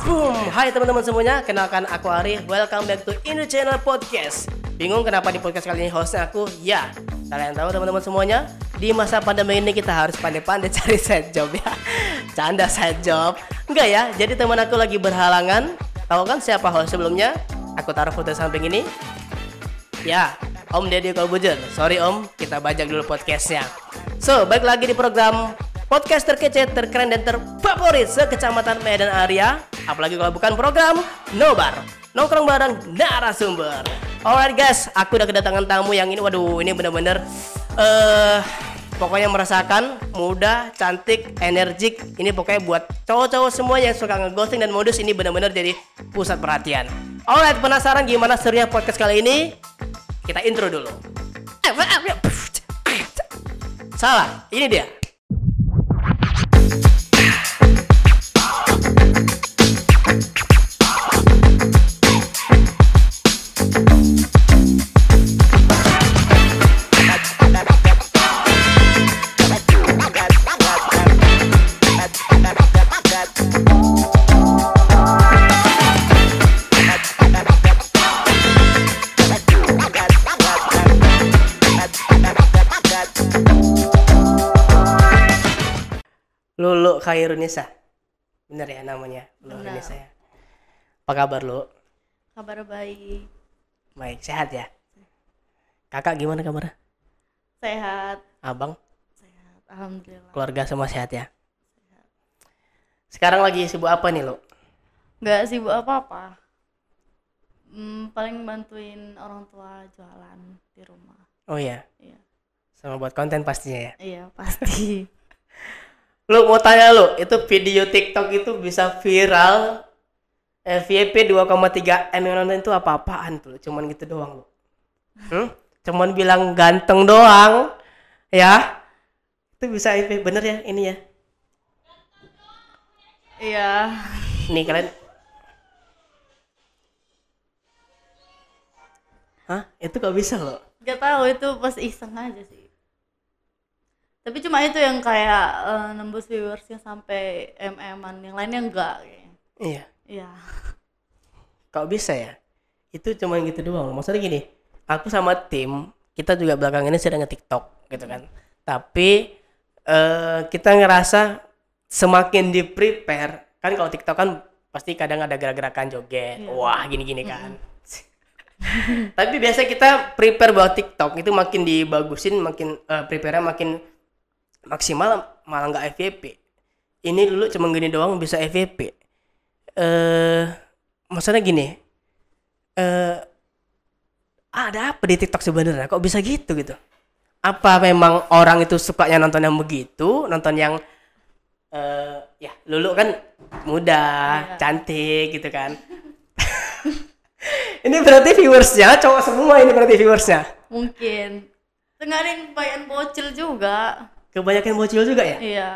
Hai teman-teman semuanya, kenalkan aku Ari. Welcome back to Indo Channel Podcast. Bingung kenapa di podcast kali ini hostnya aku? Ya, kalian tahu teman-teman semuanya, di masa pandemi ini kita harus pandai-pandai cari side job ya. Canda side job. Enggak ya, jadi teman aku lagi berhalangan. Tahu kan siapa host sebelumnya? Aku taruh foto samping ini. Ya, Om Deddy Kolbujer. Sorry Om, kita bajak dulu podcastnya. So, balik lagi di program podcast terkece, terkeren, dan terfavorit sekecamatan Medan Area. Apalagi kalau bukan program Nobar, nongkrong bareng narasumber. Alright guys, aku udah kedatangan tamu yang ini. Waduh, ini bener-bener pokoknya merasakan muda, cantik, energik. Ini pokoknya buat cowok-cowok semua yang suka ngeghosting dan modus. Ini bener-bener jadi pusat perhatian. Alright, penasaran gimana serunya podcast kali ini? Kita intro dulu. Salah, ini dia. Lulu Khairunisa. Bener ya namanya? Lulu Khairunisa ya. Apa kabar lu? Kabar baik. Baik, sehat ya? Kakak gimana kabarnya? Sehat. Abang? Sehat, alhamdulillah. Keluarga semua sehat ya? Sehat. Sekarang lagi sibuk apa nih lu? Gak sibuk apa-apa. Paling bantuin orang tua jualan di rumah. Oh iya? Iya. Sama buat konten pastinya ya? Iya, pasti. Lu mau tanya lu, itu video TikTok itu bisa viral FYP 2,3 M yang nonton itu apa-apaan tuh? Cuman gitu doang lu. Cuman bilang ganteng doang. Ya. Itu bisa FYP bener ya ini ya. Iya. Nih kalian. Hah? Itu kok bisa loh? Gak tahu, itu pas iseng aja sih. Tapi cuma itu yang kayak nembus viewersnya sampai MM-an, yang lainnya enggak kayaknya. Iya. Iya. Kok bisa ya? Itu cuma gitu doang. Maksudnya gini, aku sama tim, kita juga belakangan ini sedang nge-TikTok gitu kan. Tapi kita ngerasa semakin di-prepare, kan kalau TikTok kan pasti kadang ada gerak-gerakan joget. Iya. Wah, gini-gini kan. Tapi biasa kita prepare buat TikTok itu makin dibagusin, makin prepare-nya makin maksimal, malah nggak FYP. Ini dulu cuma gini doang bisa FYP. Maksudnya gini, ada apa di TikTok sebenarnya? Kok bisa gitu? Apa memang orang itu sukanya nonton yang begitu, nonton yang ya Lulu kan muda, cantik gitu kan? Ini berarti viewersnya cowok semua, ini berarti viewersnya? Mungkin. Tengah ada yang kebanyakan bocil juga. Kebanyakan bocil juga ya? Iya.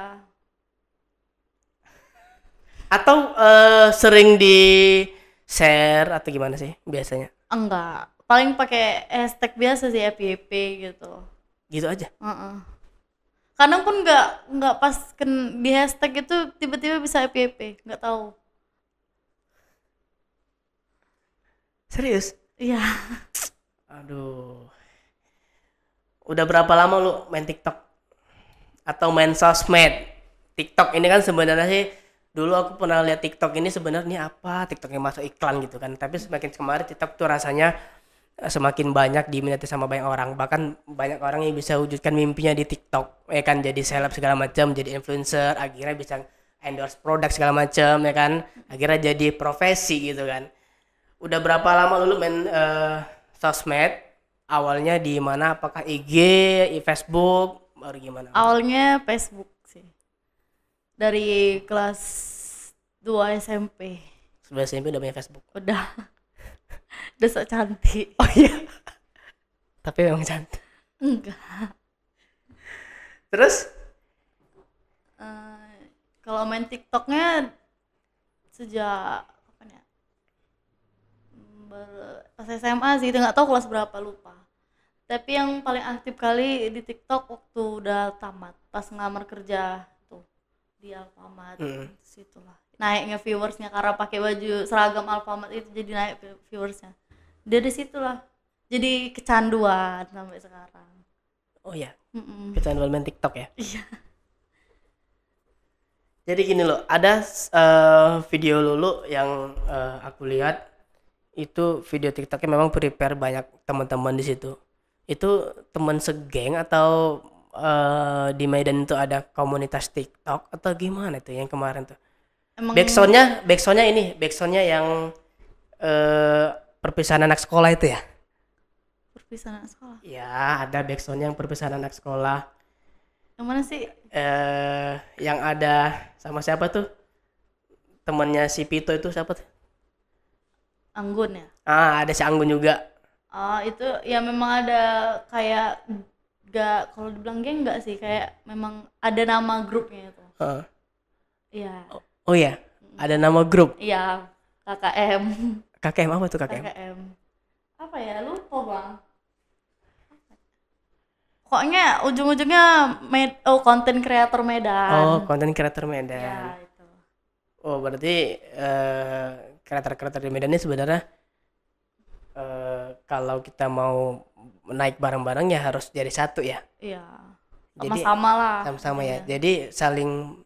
Atau sering di share atau gimana sih biasanya? Enggak. Paling pakai hashtag biasa sih, FYP gitu. Gitu aja? Kadang pun nggak pas di hashtag itu tiba-tiba bisa FYP, nggak tahu. Serius? Iya. Aduh. Udah berapa lama lu main TikTok? Atau main sosmed? TikTok ini kan sebenarnya sih, dulu aku pernah lihat TikTok ini sebenarnya apa? TikToknya masuk iklan gitu kan. Tapi semakin kemarin TikTok tuh rasanya semakin banyak diminati sama banyak orang. Bahkan banyak orang yang bisa wujudkan mimpinya di TikTok. Ya kan, jadi seleb segala macam, jadi influencer, akhirnya bisa endorse produk segala macam ya kan. Akhirnya jadi profesi gitu kan. Udah berapa lama lu main sosmed? Awalnya di mana? Apakah IG, Facebook, baru gimana? Awalnya Facebook sih. Dari kelas 2 SMP. Sebelah SMP udah punya Facebook? Udah. Udah sok cantik. Oh iya? Tapi memang cantik? Enggak. Terus? Kalau main TikToknya sejak pas SMA sih, nggak tahu kelas berapa, lupa. Tapi yang paling aktif kali di TikTok waktu udah tamat, pas ngelamar kerja tuh. di Alfamart. Mm. Situlah naiknya viewersnya karena pakai baju seragam Alfamart itu, jadi naik viewersnya. Dari situlah jadi kecanduan sampai sekarang. Oh ya, Mm-mm. kecanduan main TikTok ya. Iya. Jadi gini loh, ada video Lulu yang aku lihat itu video TikToknya memang prepare banyak teman-teman di situ. Itu teman segeng atau di Medan itu ada komunitas TikTok atau gimana tuh yang kemarin tuh? Emang Backsoundnya yang perpisahan anak sekolah itu ya? perpisahan anak sekolah. Ya, ada backsoundnya yang perpisahan anak sekolah. Yang mana sih? Yang ada sama siapa tuh? Temannya si Pito itu siapa tuh? Anggun ya. Ada si Anggun juga. Itu ya memang ada kayak, gak kalau dibilang geng enggak sih, kayak memang ada nama grupnya itu. Heeh. Iya. Oh iya, ada nama grup. Iya, KKM. KKM apa tuh KKM? KKM. Apa ya? Lupa, Bang. Pokoknya ujung-ujungnya konten kreator Medan. Oh, konten kreator Ya, Medan. itu. Oh, berarti kreator-kreator di Medan ini sebenarnya kalau kita mau naik bareng-bareng ya harus jadi satu ya. Iya. Jadi Sama-sama lah. sama-sama ya. Iya. Jadi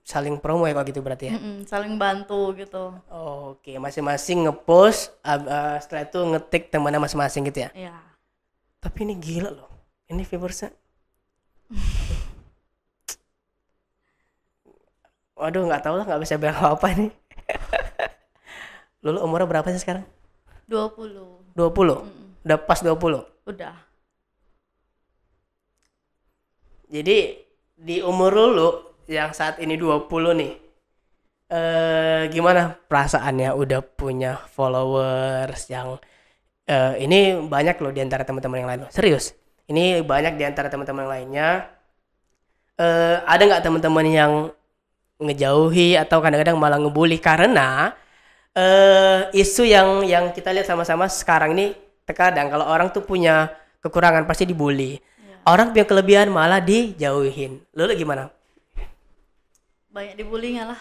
saling promo ya kalau gitu berarti ya. Saling bantu gitu. Oke, masing-masing ngepost, setelah itu ngetik temannya masing-masing gitu ya. Iya. Tapi ini gila loh. Ini viewersnya. Waduh, nggak tahu lah, nggak bisa bilang apa nih. Lulu umurnya berapa sih sekarang? 20. 20? Udah pas 20? Udah. Jadi di umur Lulu yang saat ini 20 nih, gimana perasaannya udah punya followers yang ini banyak loh di antara teman-teman yang lain loh. Serius, ini banyak di antara teman-teman yang lainnya. Ada nggak teman-teman yang ngejauhi atau kadang-kadang malah ngebully karena isu yang kita lihat sama-sama sekarang ini, terkadang kalau orang tuh punya kekurangan pasti dibully. Orang punya kelebihan malah dijauhin. Lulu gimana? Banyak dibulinya lah.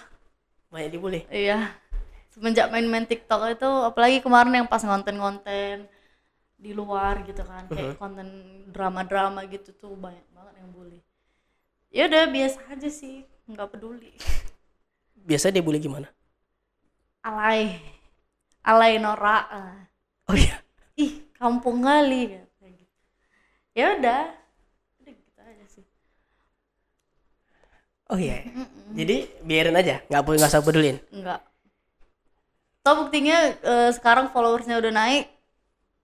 Banyak dibully. Iya. Semenjak main-main TikTok itu, apalagi kemarin yang pas ngonten-ngonten di luar gitu kan, kayak konten drama-drama gitu tuh banyak banget yang bully. Ya udah biasa aja sih, nggak peduli. Biasa dia bully gimana? Alay norak. Oh iya. Ih, kampung kali kayak gitu. Ya udah gitu aja sih. Oh iya. Jadi biarin aja, nggak usah pedulin. Enggak. Toh buktinya sekarang followersnya udah naik,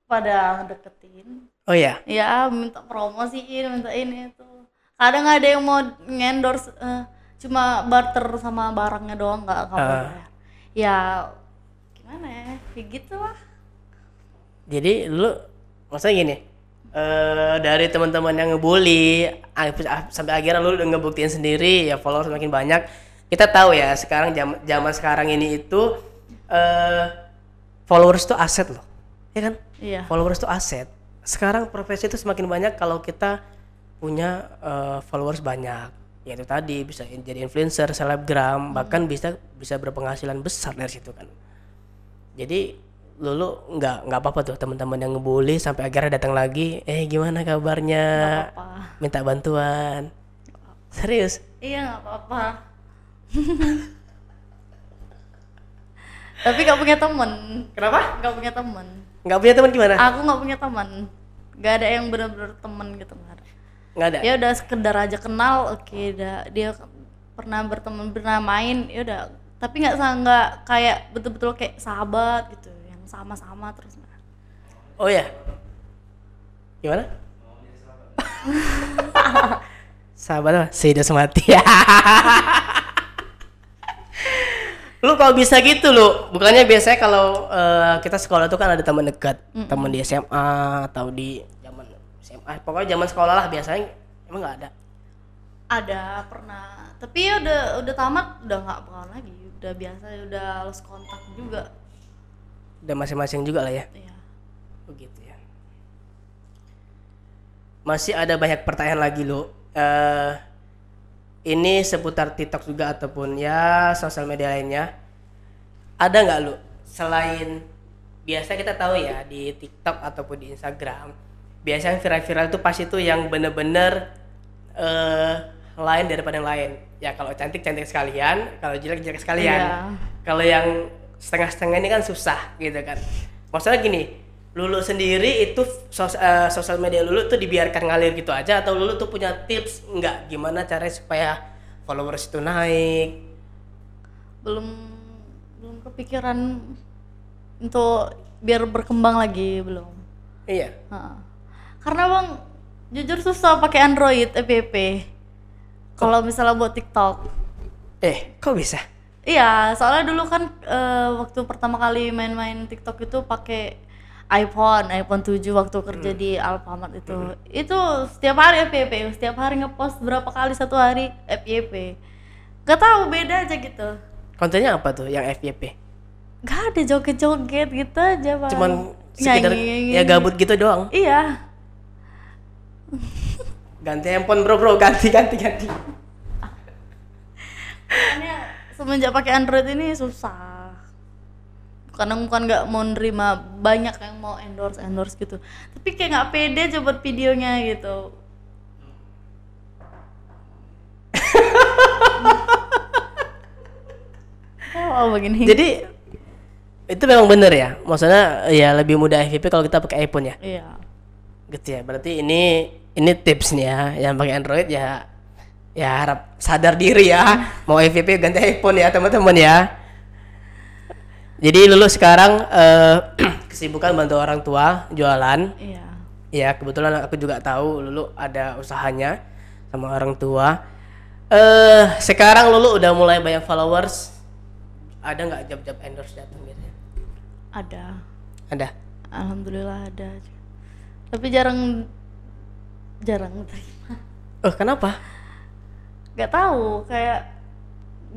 pada ngedeketin. Oh iya. Ya minta promosiin, minta ini itu. Kadang ada yang mau endorse, cuma barter sama barangnya doang, nggak bayar. Ya gimana ya, kayak gitu lah. Jadi lu maksudnya gini, dari teman-teman yang ngebully sampai akhirnya lu udah ngebuktiin sendiri ya, followers semakin banyak. Kita tahu ya sekarang zaman sekarang ini itu followers itu aset loh, ya kan? Iya. Followers itu aset. Sekarang profesi itu semakin banyak kalau kita punya followers banyak. Ya itu tadi bisa jadi influencer, selebgram, bahkan bisa berpenghasilan besar dari situ kan. Jadi Lulu nggak apa-apa tuh teman-teman yang ngebully sampai akhirnya datang lagi, gimana kabarnya? Nggak apa-apa. Minta bantuan. Serius? Iya nggak apa-apa. Tapi nggak punya temen. Kenapa? Nggak punya temen. Nggak punya teman gimana? Aku nggak punya teman. Nggak ada yang benar-benar temen gitu, nggak ada. Nggak ada. Ya udah sekedar aja kenal, oke, dia pernah berteman, pernah main, ya udah. Tapi nggak kayak betul-betul kayak sahabat gitu, yang sama-sama terus. Oh ya. Gimana? Sahabat apa? Sudah semati. Lu kalau bisa gitu lu, bukannya biasanya kalau kita sekolah tuh kan ada teman dekat, teman di SMA atau di zaman SMA, pokoknya zaman sekolah lah biasanya, emang nggak ada? Ada, pernah, tapi ya udah tamat, udah nggak bakalan lagi, udah biasa, udah lost kontak juga. Udah masing-masing juga lah ya. Iya. Begitu ya. Masih ada banyak pertanyaan lagi lu. ini seputar TikTok juga ataupun ya sosial media lainnya. Ada nggak lu selain biasa kita tahu ya di TikTok ataupun di Instagram, biasanya viral-viral itu pasti tuh yang bener-bener lain daripada yang lain. Ya kalau cantik-cantik sekalian, kalau jelek-jelek sekalian. Iya. Kalau yang setengah-setengah ini kan susah gitu kan. Maksudnya gini, Lulu sendiri itu sosial media Lulu tuh dibiarkan ngalir gitu aja atau Lulu tuh punya tips nggak gimana caranya supaya followers itu naik? Belum kepikiran untuk biar berkembang lagi, belum. Iya. Karena bang jujur susah pakai Android app kalau misalnya buat TikTok. Kok bisa? Iya, soalnya dulu kan waktu pertama kali main-main TikTok itu pakai iPhone 7 waktu kerja di Alfamart itu. Itu setiap hari FYP, setiap hari ngepost berapa kali satu hari FYP. Gak tahu, beda aja gitu. Kontennya apa tuh yang FYP? Gak ada joget-joget gitu aja, Bang. Cuman sekedar ya gabut gitu doang. Iya. Ganti handphone bro, ganti. Makanya semenjak pakai Android ini susah. Karena bukan nggak mau nerima, banyak yang mau endorse gitu. Tapi kayak nggak pede aja buat videonya gitu. Oh begini. Jadi itu memang bener ya, maksudnya ya lebih mudah FYP kalau kita pakai iPhone ya. Iya. Gitu ya. Berarti ini tips nih ya, yang pakai Android ya harap sadar diri ya. Mau FYP ganti iPhone ya teman-teman ya. Jadi Lulu sekarang kesibukan bantu orang tua jualan. Iya. Ya kebetulan aku juga tahu Lulu ada usahanya sama orang tua. Sekarang Lulu udah mulai banyak followers. Ada nggak job-job endorse datang biasanya? Ada. Alhamdulillah ada. Tapi jarang terima. Kenapa? Gak tahu, kayak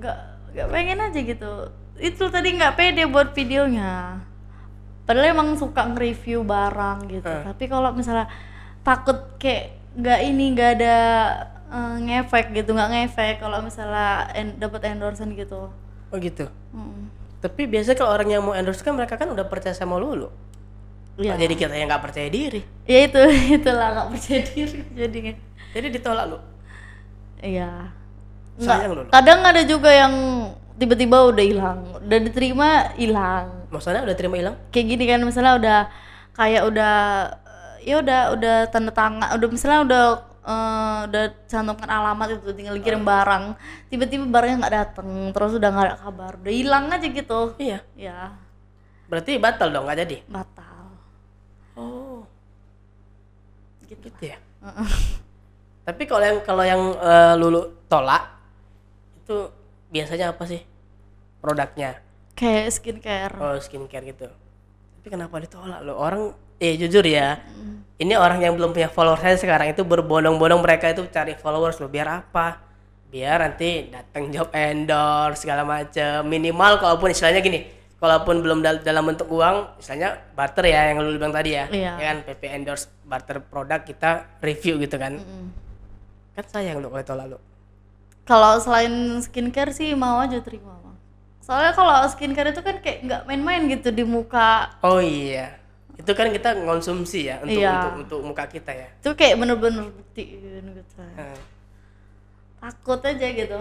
gak pengen aja gitu. Itu tadi nggak pede buat videonya. Padahal emang suka nge-review barang gitu. Tapi kalau misalnya takut kayak nggak ada ngefek gitu, nggak ngefek kalau misalnya dapat endorsement gitu. Oh gitu. Tapi biasanya kalau orang yang mau endorse kan mereka kan udah percaya sama Lulu. Iya. Jadi kita yang nggak percaya diri. Ya itulah nggak percaya diri jadinya. Jadi ditolak lu. Iya. Sayang Lulu. Kadang ada juga yang tiba-tiba udah hilang, udah diterima hilang. Maksudnya udah terima hilang? Kayak gini kan, misalnya udah kayak udah tanda tangan, udah misalnya udah cantumkan alamat itu, tinggal kirim barang, tiba-tiba barangnya nggak datang, terus udah nggak ada kabar, udah hilang aja gitu. Iya. Ya. Berarti batal dong, nggak jadi? Batal. Oh. Gitu ya. Tapi kalau yang Lulu tolak itu biasanya apa sih produknya? Kayak skincare. Oh, skincare gitu. Tapi kenapa ditolak lo? Orang jujur ya. Ini orang yang belum punya followers saya sekarang itu berbondong-bondong mereka itu cari followers lo, biar apa? Biar nanti datang job endorse segala macam. Minimal kalaupun istilahnya gini, kalaupun belum dalam bentuk uang, misalnya barter ya yang lu bilang tadi ya. Iya. Ya kan PP endorse barter produk kita review gitu kan. Kan sayang lo kalau tolak lo. Kalau selain skincare sih mau aja terima, Bang. Soalnya kalau skincare itu kan kayak nggak main-main gitu di muka. Oh iya. Itu kan kita ngonsumsi ya untuk muka kita ya. Itu kayak bener-bener buktiin gitu. Takut aja gitu.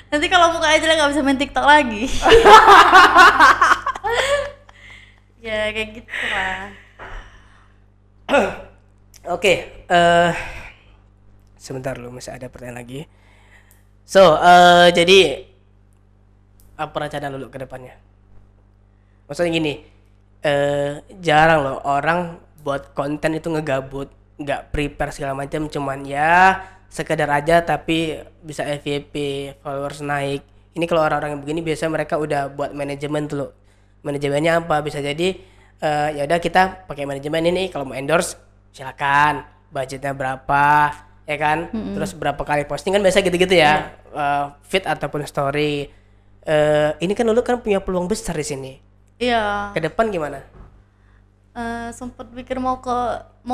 Nanti kalau muka aja nggak bisa main TikTok lagi. Ya kayak gitu lah. Oke, sebentar lu masih ada pertanyaan lagi. So, jadi apa rencana lu ke depannya? Maksudnya gini, jarang loh orang buat konten itu ngegabut, nggak prepare segala macam, cuman ya sekedar aja tapi bisa FYP, followers naik. Ini kalau orang-orang yang begini biasanya mereka udah buat manajemen tuh loh. Manajemennya apa? Bisa jadi ya udah kita pakai manajemen ini, kalau mau endorse silakan, budgetnya berapa, ya kan? Terus berapa kali posting kan biasa gitu-gitu ya. Feed ataupun story. Ini kan dulu kan punya peluang besar di sini. Iya. Ke depan gimana? Sempet pikir mau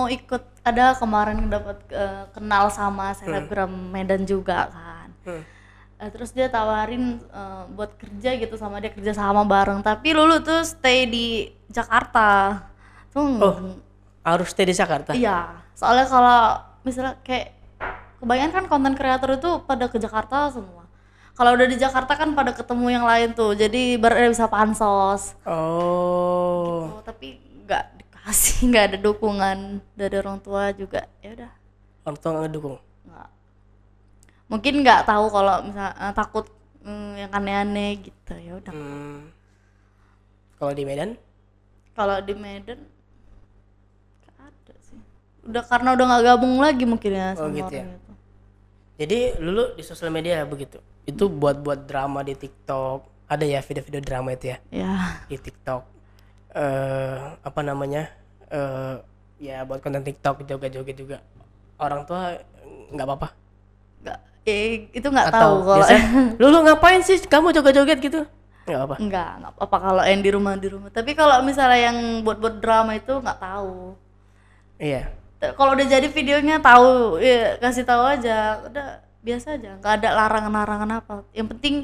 ikut, ada kemarin dapat kenal sama selebgram Medan juga kan. Terus dia tawarin buat kerja gitu sama dia, kerja sama bareng, tapi Lulu tuh stay di Jakarta tuh. Harus stay di Jakarta? Iya, soalnya kalau misalnya kayak kebanyakan kan konten kreator itu pada ke Jakarta semua. Kalau udah di Jakarta kan pada ketemu yang lain tuh, jadi baru bisa pansos. Gitu. Tapi nggak dikasih, nggak ada dukungan dari orang tua juga. Ya udah. Orang tua nggak ngedukung? Nggak. Mungkin nggak tahu kalau misalnya takut yang aneh-aneh gitu, ya udah. Kalau di Medan? Kalau di Medan nggak ada sih. Udah karena udah nggak gabung lagi mungkin ya sama gitu orang ya? itu. Jadi Lulu di sosial media begitu? Itu buat drama di TikTok? Ada ya video-video drama itu ya? Ya. Di TikTok? Apa namanya? Ya buat konten TikTok, joget-joget juga. Orang tua nggak apa-apa? Nggak, itu nggak tahu kalau Lulu ngapain sih kamu joget-joget gitu? Nggak apa? nggak apa kalau yang di rumah. Tapi kalau misalnya yang buat drama itu nggak tahu. Iya. Kalau udah jadi videonya tahu, ya kasih tahu aja, udah biasa aja, nggak ada larangan apa. Yang penting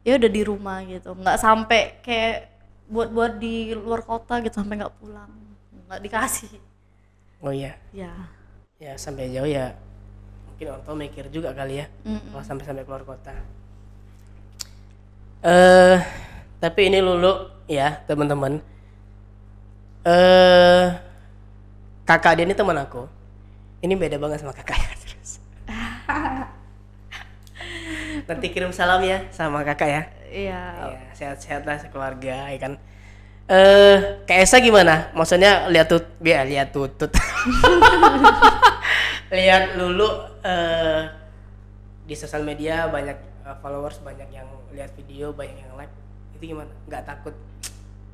ya udah di rumah gitu, nggak sampai kayak buat di luar kota gitu sampai nggak pulang, nggak dikasih. Oh iya. Ya sampai jauh ya. Mungkin orang tua mikir juga kali ya, kalau sampai keluar kota. Tapi ini Lulu ya teman-teman. Kakak dia ini teman aku. Ini beda banget sama kakaknya terus. Nanti kirim salam ya sama kakak ya. Iya. Ya, sehat-sehat lah sekeluarga ya kan. Kak Esa gimana? Maksudnya lihat tutut. Lihat Lulu di sosial media banyak followers, banyak yang lihat video, banyak yang like. Itu gimana? Nggak takut?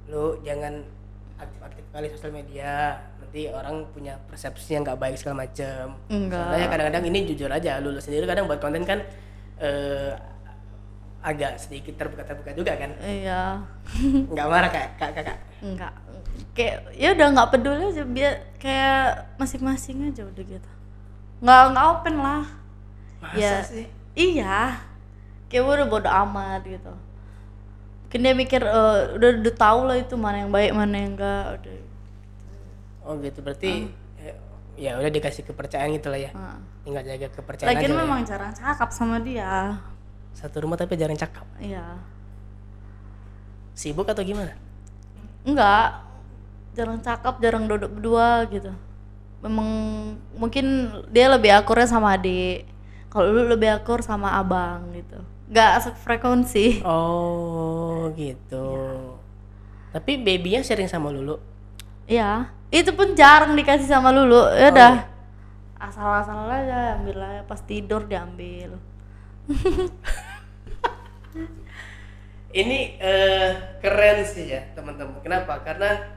Lu jangan aktif kali sosial media, nanti orang punya persepsi yang nggak baik segala macem. Soalnya kadang-kadang ini jujur aja, Lulu sendiri kadang buat konten kan agak sedikit terbuka juga kan. Iya. Nggak marah kakak? Enggak, kayak ya udah nggak peduli aja, biar kayak masing-masing aja udah gitu, nggak open lah. Masa ya sih? Iya, kayak udah bodo amat gitu. Mungkin dia mikir udah tahu lah itu mana yang baik mana yang enggak udah. Oh gitu, berarti ya udah dikasih kepercayaan gitu lah ya. Tinggal jaga kepercayaan Lagian aja. memang jarang cakap sama dia. Satu rumah tapi jarang cakap. Iya. Sibuk atau gimana? Enggak, jarang cakap, jarang duduk berdua gitu. Memang mungkin dia lebih akurnya sama adik, kalau lu lebih akur sama abang gitu, nggak sefrekuensi. Oh gitu ya. Tapi babynya sharing sama Lulu? Iya, itu pun jarang dikasih sama Lulu. Ya udah, asal-asal aja, ambil aja, pas tidur diambil. Ini keren sih ya teman-teman. Kenapa? Karena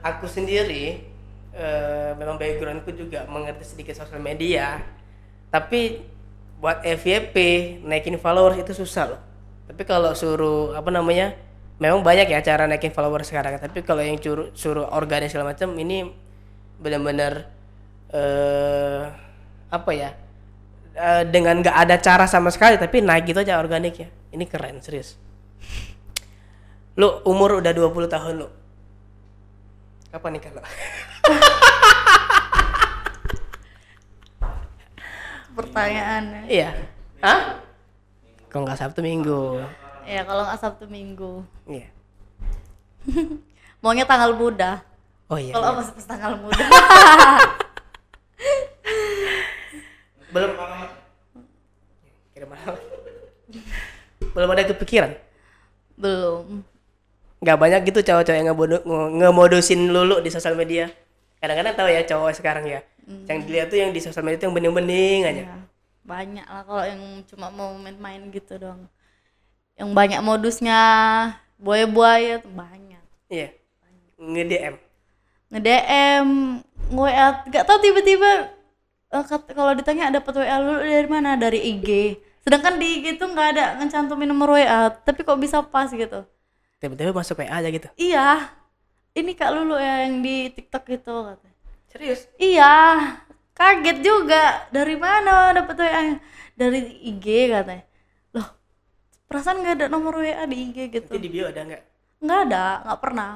aku sendiri memang backgroundku juga mengerti sedikit sosial media. Tapi buat FYP naikin followers itu susah loh. Tapi kalau suruh memang banyak ya cara naikin followers sekarang. Tapi kalau yang suruh organik segala macam ini benar-benar dengan nggak ada cara sama sekali tapi naik gitu aja organiknya. Ini keren serius. Lu umur udah 20 tahun lu. Kapan nikah lu? Pertanyaannya. Iya. Hah? Kalau nggak Sabtu Minggu. Ya kalau nggak Sabtu Minggu. Iya. Maunya tanggal muda. Oh iya. Kalau pas tanggal muda. Belum. Belum ada kepikiran? Belum. Nggak banyak gitu cowok-cowok yang ngemodusin Lulu di sosial media. Kadang-kadang tahu ya cowok sekarang ya. Yang dilihat tuh yang di sosial media tuh yang bening-bening aja. Ya, banyak lah kalau yang cuma mau main-main gitu dong. Yang banyak modusnya buaya-buaya tuh banyak. Iya. Nge-DM. Nge-DM, nge-WA, nggak tahu tiba-tiba kalau ditanya dapat WA lu dari mana? Dari IG. Sedangkan di IG tuh nggak ada ngecantumin nomor WA, tapi kok bisa pas gitu. Tiba-tiba masuk WA aja gitu. Iya. Ini Kak Lulu ya yang di TikTok gitu katanya. Serius? Iya. Kaget juga. Dari mana dapat WA? dari IG katanya. Loh, perasaan nggak ada nomor WA di IG gitu. Nanti di bio ada nggak? Nggak ada, nggak pernah.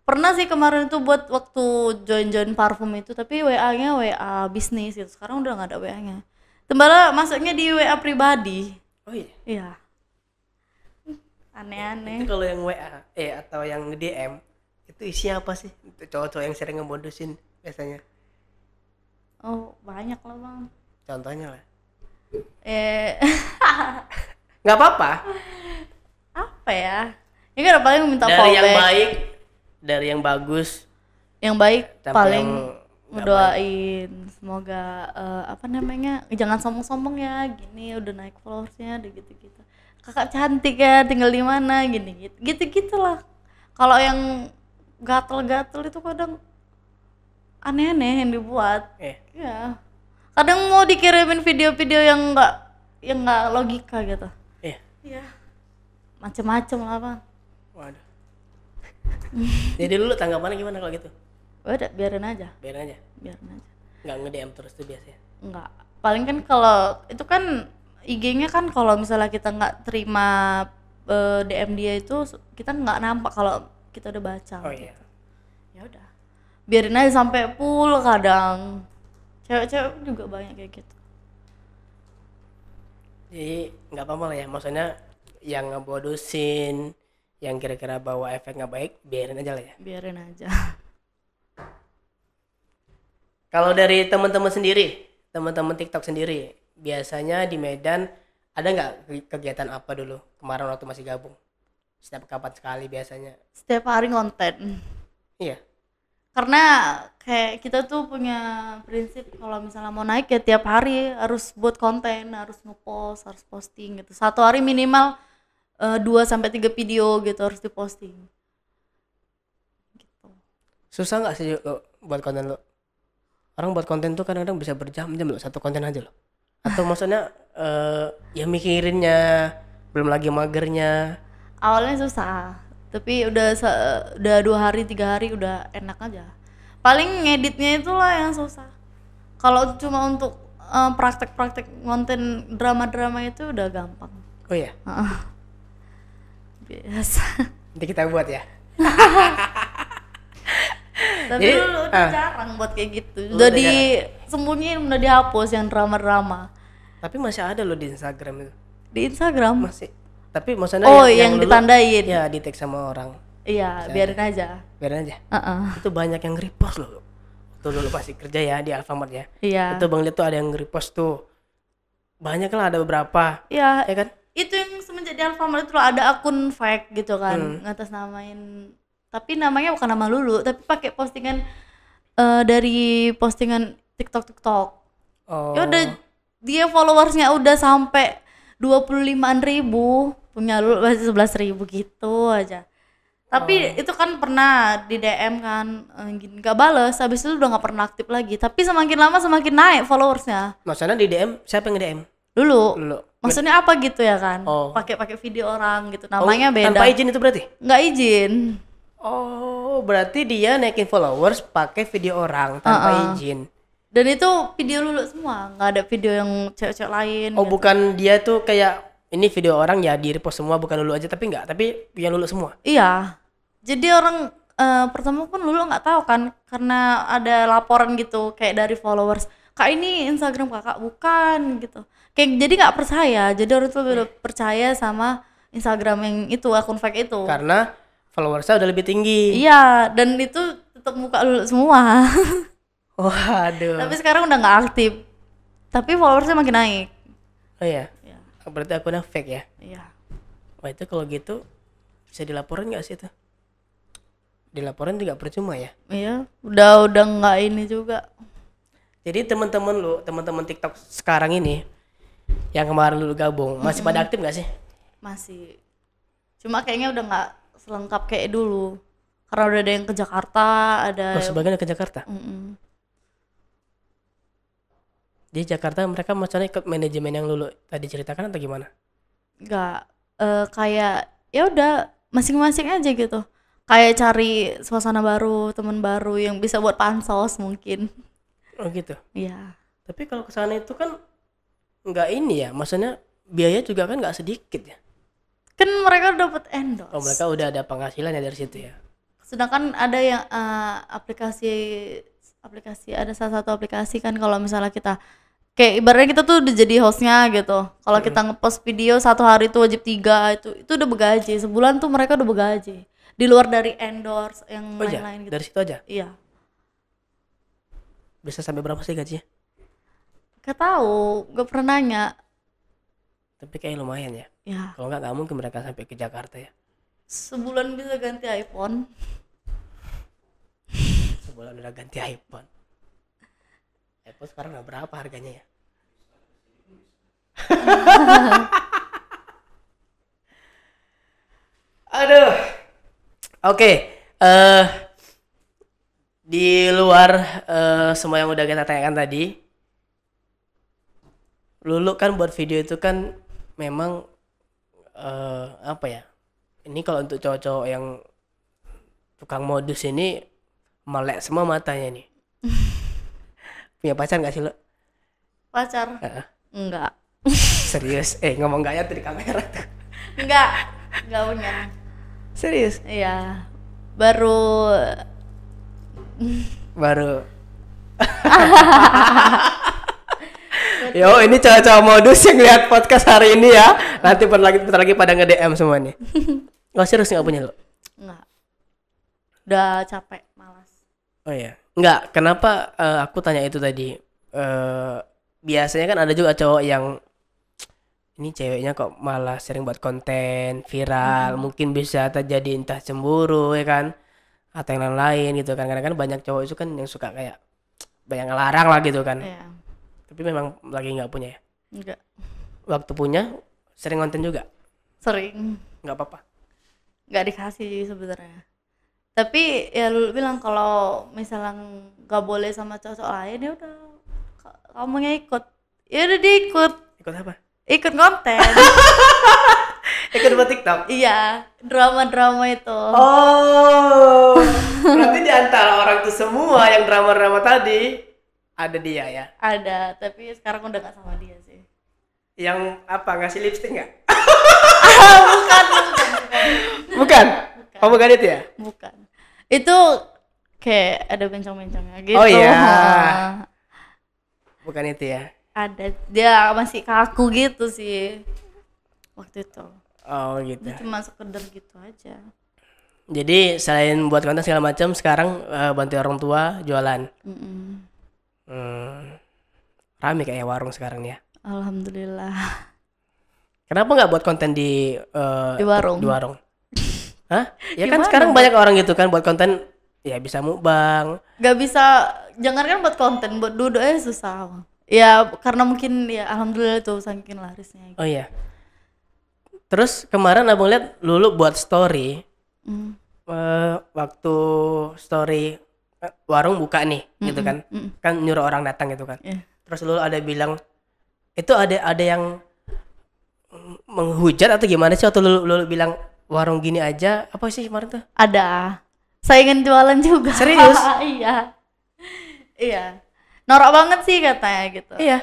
Pernah sih kemarin itu buat waktu join parfum itu, tapi WA-nya WA bisnis gitu. Sekarang udah nggak ada WA-nya. Tembala masuknya di WA pribadi. Oh iya. Iya. Aneh-aneh. Itu kalau yang WA atau yang DM itu isinya apa sih? Itu cowok-cowok yang sering ngemodusin biasanya. Oh, banyak lah, Bang. Contohnya lah. Nggak apa-apa. Apa ya? Ini kan paling minta dari fallback. Yang baik, dari yang bagus. Yang baik paling ngedoain semoga jangan sombong-sombong ya, gini udah naik followersnya, udah gitu-gitu. Kakak cantik ya, tinggal di mana, gini gitu-gitulah. Kalau yang gatel-gatel itu kadang aneh-aneh yang dibuat. Ya. Kadang mau dikirimin video-video yang nggak logika gitu. Iya. Macem-macem lah, Bang. Waduh. Jadi dulu tanggapannya gimana kalau gitu? Udah biarin aja. Nggak nge-DM terus tuh biasanya? Nggak. Paling kan kalau itu kan IG-nya kan kalau misalnya kita nggak terima DM dia itu kita nggak nampak kalau kita udah baca. Oh iya. Ya udah. Biarin aja sampai full kadang. Cewek-cewek juga banyak kayak gitu. Jadi nggak apa-apa lah ya, maksudnya yang ngebodosin, yang kira-kira bawa efek nggak baik, biarin aja lah ya. Biarin aja. Kalau dari teman-teman sendiri, teman-teman TikTok sendiri, biasanya di Medan ada nggak kegiatan apa dulu kemarin waktu masih gabung? Setiap kapan sekali biasanya? Setiap hari konten. Iya. Karena kayak kita tuh punya prinsip kalau misalnya mau naik ya tiap hari harus buat konten, harus ngepost, harus posting gitu. Satu hari minimal 2-3 video gitu harus diposting. Gitu. Susah nggak sih lo buat konten lo? Orang buat konten tuh kadang-kadang bisa berjam-jam lo satu konten aja lo. Atau maksudnya ya mikirinnya, belum lagi magernya. Awalnya susah, tapi udah 2 hari 3 hari udah enak aja. Paling ngeditnya itulah yang susah. Kalau cuma untuk praktek-praktek konten drama-drama itu udah gampang. Oh iya. Biasa. Nanti kita buat ya. Tapi Jadi, dulu udah jarang buat kayak gitu. Udah disembunyiin, udah dihapus yang drama-drama. Tapi masih ada loh di Instagram itu. Di Instagram Masih. Tapi maksudnya yang ditandain. Ya, di tag sama orang. Iya, biarin aja. Biarin aja. Itu banyak yang repost loh. Tuh dulu pasti kerja ya di Alfamart ya. Iya. Itu Bang lihat tuh ada yang repost tuh. Banyak lah, ada beberapa. Iya. Ya kan? Itu yang semenjak di Alfamart itu ada akun fake gitu kan, ngatasnamain. Tapi namanya bukan nama Lulu, tapi pakai postingan dari postingan TikTok. Oh. Ya udah, dia followersnya udah sampai 25.000, punya Lulu masih 11.000 gitu aja. Tapi itu kan pernah di DM kan, gak bales, habis itu udah gak pernah aktif lagi. Tapi semakin lama semakin naik followersnya. Maksudnya di DM siapa yang nge-DM? Dulu. Maksudnya apa gitu ya kan? Pakai video orang gitu, namanya beda. Tanpa izin itu berarti? Nggak izin. Oh, berarti dia naikin followers pakai video orang tanpa izin. Dan itu video Lulu semua, nggak ada video yang cewek-cewek lain. Oh, gitu. bukan dia tuh kayak ini video orang ya di repost semua, bukan Lulu aja, tapi punya Lulu semua. Iya. Jadi orang pertama pun Lulu nggak tahu kan, karena ada laporan gitu kayak dari followers. Kak, ini Instagram kakak bukan gitu. Kayak jadi nggak percaya. Jadi orang tuh udah percaya sama Instagram yang itu, akun fake itu. Karena followersnya udah lebih tinggi. Iya, dan itu tetap muka Lulu semua. Waduh. Tapi sekarang udah nggak aktif. Tapi followersnya makin naik. Oh iya. Berarti akunnya fake ya? Iya. Wah, itu kalau gitu bisa dilaporin nggak sih itu? Dilaporin juga percuma ya? Iya, udah nggak ini juga. Jadi teman-teman TikTok sekarang ini yang kemarin lu gabung masih pada aktif nggak sih? Masih. Cuma kayaknya udah nggak selengkap kayak dulu. Karena udah ada yang ke Jakarta, ada. Oh, sebagian ke Jakarta. Di Jakarta mereka maksudnya ikut manajemen yang Lulu tadi ceritakan atau gimana? Nggak, kayak ya udah masing-masing aja gitu. Kayak cari suasana baru, teman baru yang bisa buat pansos mungkin. Oh gitu. Iya. Tapi kalau kesana itu kan nggak ini ya, maksudnya biaya juga kan nggak sedikit ya. Kan mereka dapat endorse. Oh, mereka udah ada penghasilan ya dari situ ya. Sedangkan ada yang aplikasi ada salah satu aplikasi kan, kalau misalnya kita kayak ibaratnya kita tuh udah jadi hostnya gitu. Kalau kita ngepost video satu hari itu wajib 3, itu udah begaji. Sebulan tuh mereka udah begaji. Di luar dari endorse yang Oh iya, lain-lain gitu. dari situ aja. Iya. Bisa sampai berapa sih gajinya? Gak tahu, gak pernah nanya. Tapi kayak lumayan ya. Ya, Kalau nggak mungkin mereka sampai ke Jakarta ya. sebulan bisa ganti iPhone. Sebulan udah ganti iPhone. iPhone sekarang nggak berapa harganya ya? Aduh. Oke. Di luar semua yang udah kita tanyakan tadi, Lulu kan buat video itu kan memang apa ya? Ini kalau untuk cowok-cowok yang tukang modus ini melek semua matanya nih. Punya pacar nggak sih lo? Pacar? Enggak. Serius? Ngomong nggak ya tuh di kamera tuh. Enggak punya. Serius? Iya. Baru Yo, ini cowok-cowok modus yang lihat podcast hari ini ya. Nanti bentar lagi pada nge-DM semua nih. Nggak, serius nggak punya lo? enggak. Udah capek, malas. Oh iya. Nggak, kenapa aku tanya itu tadi? Biasanya kan ada juga cowok yang ini ceweknya kok malah sering buat konten viral, mungkin bisa terjadi entah cemburu ya kan, atau yang lain-lain gitu kan. Karena kan banyak cowok itu kan yang suka kayak banyak ngelarang lah gitu kan. Iya. Tapi memang lagi nggak punya ya. Enggak. Waktu punya sering konten juga, Sering. nggak apa-apa. Enggak dikasih sebenarnya. Tapi ya lu bilang kalau misalnya nggak boleh sama cowok lain, ya udah kamunya ikut. Ya udah diikut. Ikut apa? Ikut konten. Ikut buat TikTok. Iya, drama-drama itu. Oh, berarti di antara orang itu semua yang drama-drama tadi ada dia ya. Ada, tapi sekarang udah nggak sama dia sih. Yang apa, ngasih lipstick nggak? Bukan. Bukan. Oh, bukan itu ya? Bukan. Itu kayak ada bencong-bencongnya gitu. Oh iya. Bukan itu ya? Ada, dia masih kaku gitu sih waktu itu. Oh gitu. Dia cuma sekedar gitu aja. Jadi selain buat konten segala macam, sekarang bantu orang tua jualan. Rame kayak warung sekarang ya. Alhamdulillah. Kenapa nggak buat konten di warung? Di warung? Hah? Ya kan Gimana? sekarang banyak orang gitu kan buat konten, ya bisa mukbang. Gak bisa, jangan kan buat konten, buat duduk aja susah. Ya karena mungkin ya alhamdulillah tuh saking larisnya. Oh iya. Terus kemarin abang lihat Lulu buat story, waktu story warung buka nih, gitu kan? Kan nyuruh orang datang gitu kan? Yeah. Terus Lulu ada bilang itu ada yang menghujat atau gimana sih waktu Lulu bilang warung gini aja, apa sih kemarin tuh? Ada saingan jualan juga. Serius? Iya. Norak banget sih katanya gitu. Iya.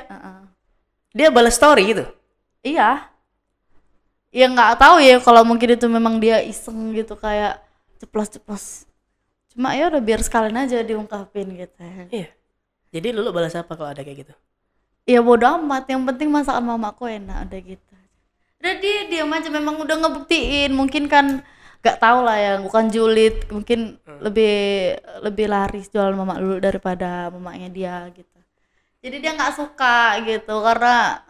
Dia balas story gitu. Iya. Ya nggak tahu ya kalau mungkin itu memang dia iseng gitu kayak ceplos-ceplos. Cuma ya udah biar sekalian aja diungkapin gitu ya. Iya. Jadi Lulu balas apa kalau ada kayak gitu? Ya bodo amat, yang penting masakan mamaku enak, udah gitu. Udah dia diam aja, memang udah ngebuktiin. Mungkin kan nggak tahu lah ya, bukan julid, mungkin lebih laris jual mama dulu daripada mamanya dia gitu. Jadi dia nggak suka gitu karena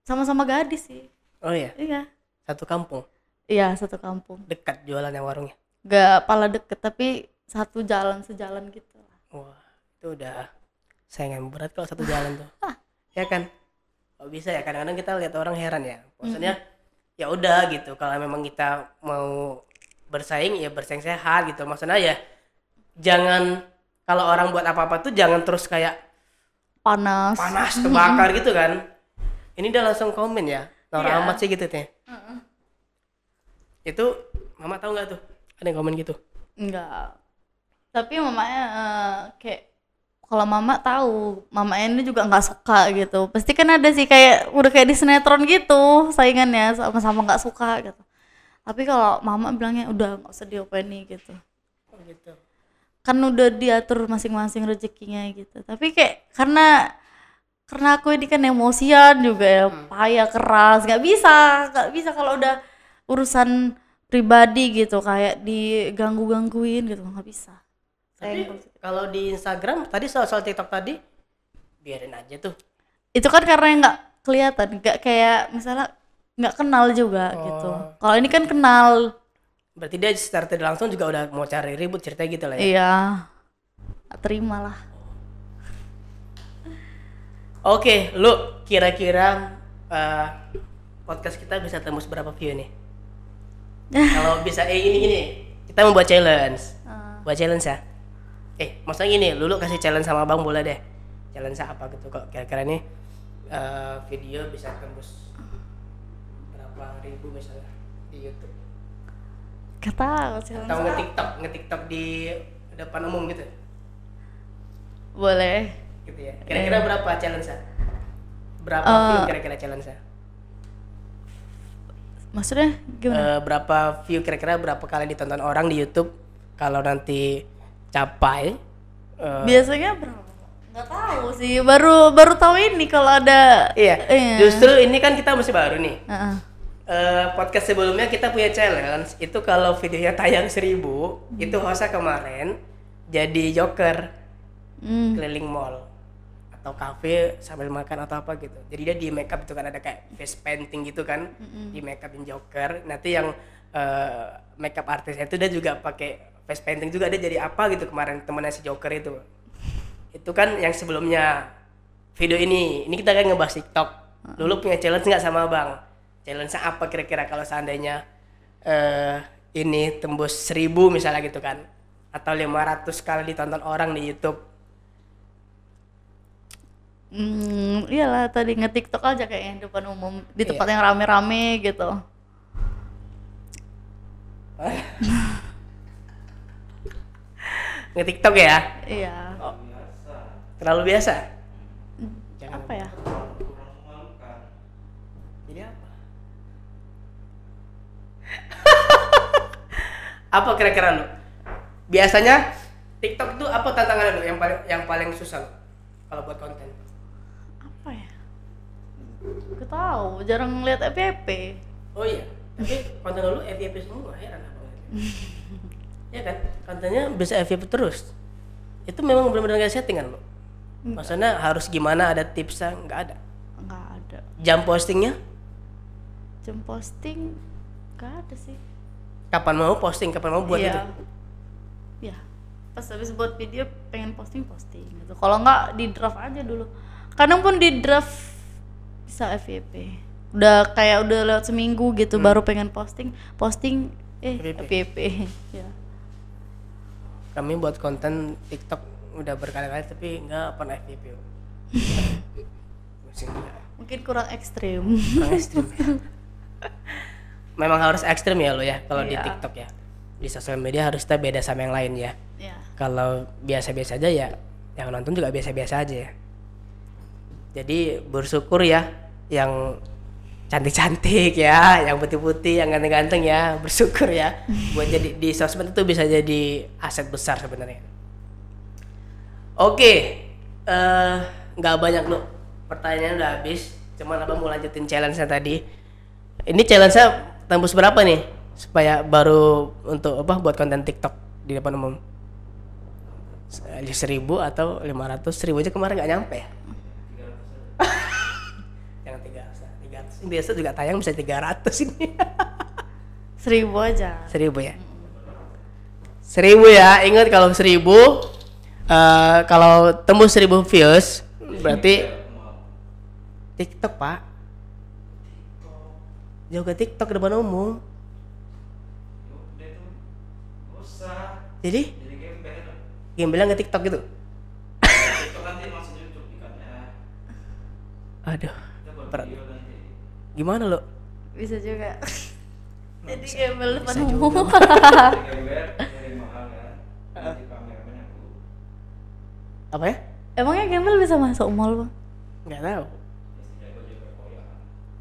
sama-sama gadis sih. Oh iya. Iya. Satu kampung. Iya, satu kampung. Dekat jualannya warungnya. Gak pala deket tapi satu jalan sejalan gitu. Wah, itu udah saingan berat kalau satu jalan tuh. Ya kan? Kok bisa ya, kadang-kadang kita lihat orang heran ya. Maksudnya ya udah gitu, kalau memang kita mau bersaing ya bersaing sehat gitu. Maksudnya ya jangan, kalau orang buat apa-apa tuh jangan terus kayak panas terbakar gitu kan. Ini dia langsung komen ya, norak Iya. amat sih gitu teh. Itu mama tahu nggak tuh ada yang komen gitu? enggak, tapi mamanya kayak kalau mama tahu, mama ini juga nggak suka gitu. Pasti kan ada sih kayak udah kayak di sinetron gitu saingannya sama-sama nggak suka gitu. Tapi kalau mama bilangnya udah nggak usah diopeni gitu. Oh, gitu. Kan udah diatur masing-masing rezekinya gitu. Tapi kayak karena aku ini kan emosian juga ya, payah keras, nggak bisa kalau udah urusan pribadi gitu kayak diganggu-gangguin gitu, nggak bisa. Tapi kalau di Instagram tadi soal TikTok tadi biarin aja tuh. Itu kan karena nggak kelihatan, nggak kayak misalnya nggak kenal juga gitu. Kalau ini kan kenal. Berarti dia secara tidak langsung juga udah mau cari ribut cerita gitu lah ya. Iya, terima lah. Oke, lu kira-kira podcast kita bisa tembus berapa view nih? Kalau bisa gini, kita mau buat challenge. Buat challenge ya. Maksudnya gini, lu kasih challenge sama Bang boleh deh. Challenge apa gitu kok kira-kira nih video bisa tembus berapa ribu misalnya di YouTube. Kata Atau nge-TikTok di depan umum gitu. boleh. Gitu ya. Kira-kira berapa challenge-nya? Berapa view kira-kira challenge-nya? Maksudnya gimana? Berapa view kira-kira berapa kali ditonton orang di YouTube kalau nanti capai Biasanya berapa? Nggak tahu sih, baru tahu ini kalau ada. Iya. Justru ini kan kita masih baru nih. Podcast sebelumnya kita punya challenge itu kalau videonya tayang 1000 itu hostnya kemarin jadi joker keliling mall atau kafe sambil makan atau apa gitu. Jadi dia di make up itu kan ada kayak face painting gitu kan, di make upin joker. Nanti yang make up artisnya itu dia juga pakai face painting juga, dia jadi apa gitu kemarin temennya si joker itu. Itu kan yang sebelumnya. Video ini kita kan ngebahas TikTok. Dulu punya challenge nggak sama Bang? Challenge apa kira-kira kalau seandainya ini tembus 1000 misalnya gitu kan, atau 500 kali ditonton orang di YouTube? Iyalah tadi nge-TikTok aja kayaknya depan umum di tempat yang rame-rame gitu. Nge-TikTok ya? Iya. Terlalu biasa? Apa ya? Jadi apa? Apa kira-kira lu? Biasanya TikTok itu apa tantangan lu yang paling susah lu kalau buat konten? Apa ya? Gak tahu, jarang lihat FYP. Oh iya, tapi konten lu FYP semua, heran apa gitu. Ya kan, kontennya bisa FYP terus. Itu memang benar-benar gak settingan lu? Maksudnya harus gimana, ada tipsnya? Nggak ada? Nggak ada. Jam postingnya? Jam posting nggak ada sih. Kapan mau posting, kapan mau buat itu? Iya. Pas habis buat video pengen posting gitu. Kalau nggak di draft aja dulu. Kadang pun di draft bisa FYP. Udah lewat seminggu gitu baru pengen posting FYP. Ya. Kami buat konten TikTok udah berkali-kali tapi nggak pernah FYP. Mungkin kurang ekstrim. Memang harus ekstrim ya lo ya kalau di TikTok ya. Di sosial media harusnya beda sama yang lain ya. Kalau biasa-biasa aja ya yang nonton juga biasa-biasa aja ya. Jadi bersyukur ya yang cantik-cantik ya, yang putih-putih, yang ganteng-ganteng ya, bersyukur ya. Buat jadi di sosmed itu bisa jadi aset besar sebenarnya. Oke, nggak banyak lu, pertanyaan udah habis. Cuman abang mau lanjutin challenge-nya tadi. Ini challenge-nya tembus berapa nih? Supaya baru untuk buat konten TikTok di depan umum. 1000 atau 500? 1000 aja kemarin nggak nyampe ya? 300. Biasa juga tayang bisa 300 ini. 1000 aja. 1000 ya? 1000 ya, ingat kalau 1000 kalau tembus 1000 views berarti TikTok pak, jauh ke TikTok depan umum. Jadi gembel ke TikTok gitu. Aduh, gimana lo? Bisa juga. Jadi gembel depan umum. Apa ya? Emangnya gembel bisa masuk mall, Bang? Nggak tahu.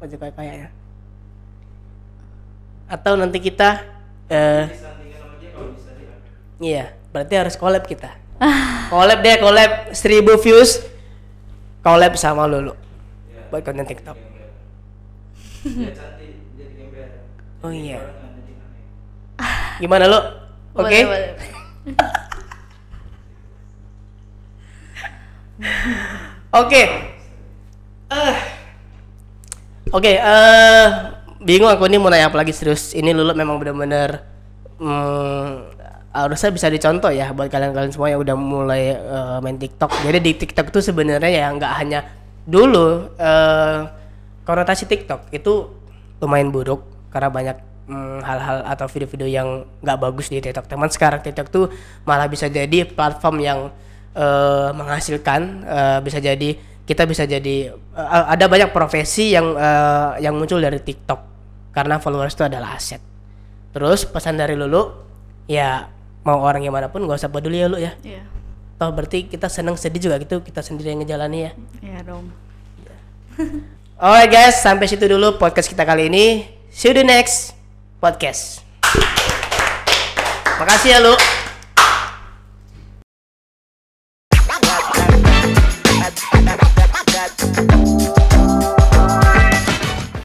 Ojek kayaknya. Atau nanti kita iya, berarti harus collab kita. Collab 1000 views. Collab sama Lulu. Buat konten TikTok. Oh iya. Gimana lu? Oke? Boleh. Oke. Bingung aku nih mau nanya apa lagi serius. Ini Lulu memang benar-benar harusnya bisa dicontoh ya buat kalian-kalian semua yang udah mulai main TikTok. Jadi di TikTok tuh sebenarnya ya nggak hanya dulu konotasi TikTok itu lumayan buruk karena banyak hal-hal atau video-video yang nggak bagus di TikTok. Teman sekarang TikTok tuh malah bisa jadi platform yang menghasilkan, bisa jadi kita bisa jadi ada banyak profesi yang muncul dari TikTok karena followers itu adalah aset. Terus pesan dari Lulu ya mau orang gimana pun gak usah peduli ya Lu ya. Iya. Toh berarti kita seneng sedih juga gitu kita sendiri yang ngejalani ya. Iya dong. Alright guys, sampai situ dulu podcast kita kali ini. See you the next podcast. Makasih ya Lu.